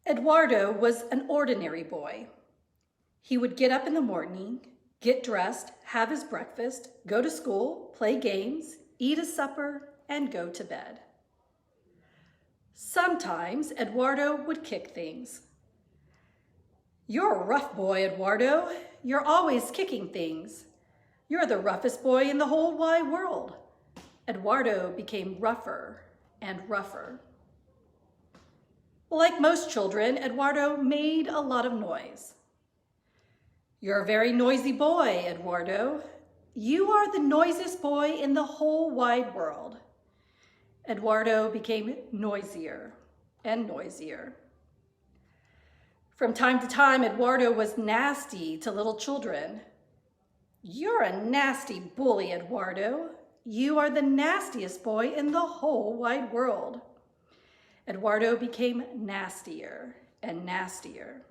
Edwardo was an ordinary boy. He would get up in the morning, get dressed, have his breakfast, go to school, play games, eat his supper, and go to bed. Sometimes Edwardo would kick things. "You're a rough boy, Edwardo. You're always kicking things. You're the roughest boy in the whole wide world." Edwardo became rougher and rougher. Like most children, Edwardo made a lot of noise. "You're a very noisy boy, Edwardo. You are the noisiest boy in the whole wide world." Edwardo became noisier and noisier. From time to time, Edwardo was nasty to little children. "You're a nasty bully, Edwardo. You are the nastiest boy in the whole wide world." Edwardo became nastier and nastier.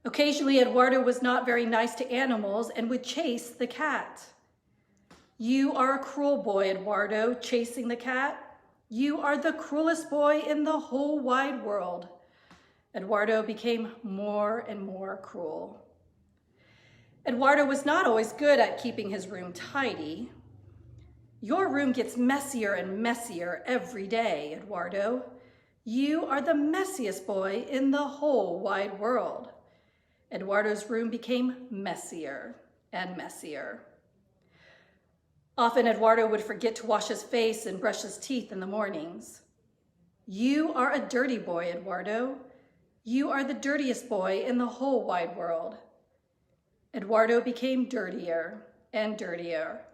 Occasionally, Edwardo was not very nice to animals and would chase the cat. "You are a cruel boy, Edwardo, chasing the cat. You are the cruelest boy in the whole wide world." Edwardo became more and more cruel. Edwardo was not always good at keeping his room tidy. "Your room gets messier and messier every day, Edwardo. You are the messiest boy in the whole wide world." Edwardo's room became messier and messier. Often Edwardo would forget to wash his face and brush his teeth in the mornings. "You are a dirty boy, Edwardo. You are the dirtiest boy in the whole wide world." Edwardo became dirtier and dirtier.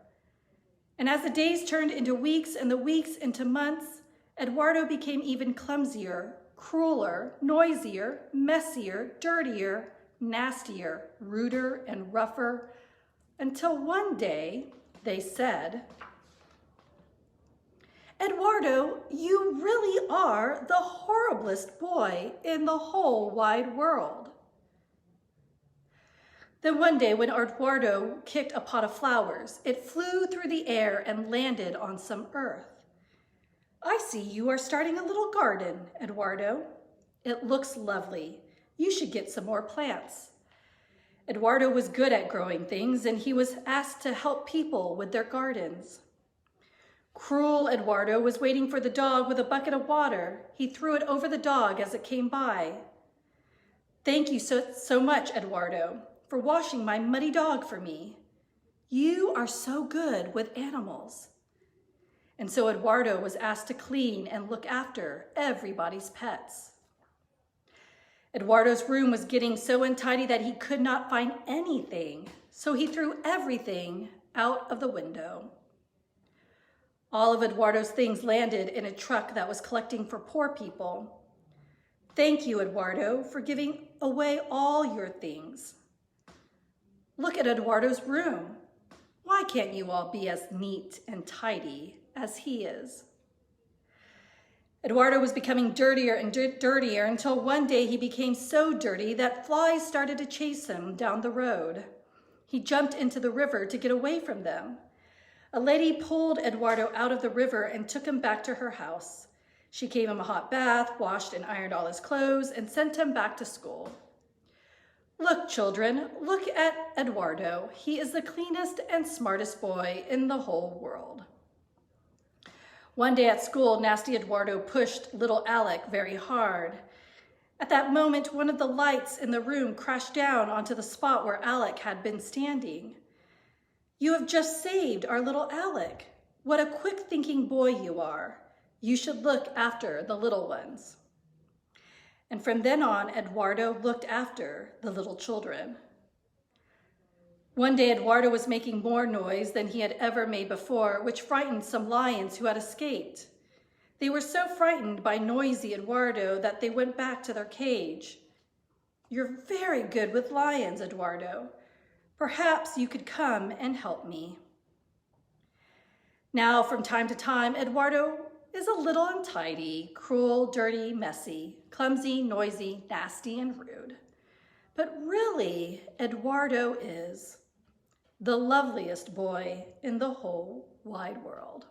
And as the days turned into weeks and the weeks into months, Edwardo became even clumsier, crueler, noisier, messier, dirtier, nastier, ruder, and rougher, until one day they said, "Edwardo, you really are the horriblest boy in the whole wide world." Then one day when Edwardo kicked a pot of flowers, it flew through the air and landed on some earth. "I see you are starting a little garden, Edwardo. It looks lovely. You should get some more plants." Edwardo was good at growing things, and he was asked to help people with their gardens. Cruel Edwardo was waiting for the dog with a bucket of water. He threw it over the dog as it came by. "Thank you so much, Edwardo, for washing my muddy dog for me. You are so good with animals." And so Edwardo was asked to clean and look after everybody's pets. Edwardo's room was getting so untidy that he could not find anything, so he threw everything out of the window. All of Edwardo's things landed in a truck that was collecting for poor people. "Thank you, Edwardo, for giving away all your things." Look at Edwardo's room. Why can't you all be as neat and tidy as he is? Edwardo was becoming dirtier and dirtier until one day he became so dirty that flies started to chase him down the road. He jumped into the river to get away from them. A lady pulled Edwardo out of the river and took him back to her house. She gave him a hot bath, washed and ironed all his clothes, and sent him back to school. "Look, children, look at Edwardo. He is the cleanest and smartest boy in the whole world." One day at school, nasty Edwardo pushed little Alec very hard. At that moment, one of the lights in the room crashed down onto the spot where Alec had been standing. "You have just saved our little Alec. What a quick-thinking boy you are. You should look after the little ones." And from then on, Edwardo looked after the little children. One day, Edwardo was making more noise than he had ever made before, which frightened some lions who had escaped. They were so frightened by noisy Edwardo that they went back to their cage. "You're very good with lions, Edwardo. Perhaps you could come and help me." Now, from time to time, Edwardo is a little untidy, cruel, dirty, messy, clumsy, noisy, nasty, and rude. But really, Edwardo is the loveliest boy in the whole wide world.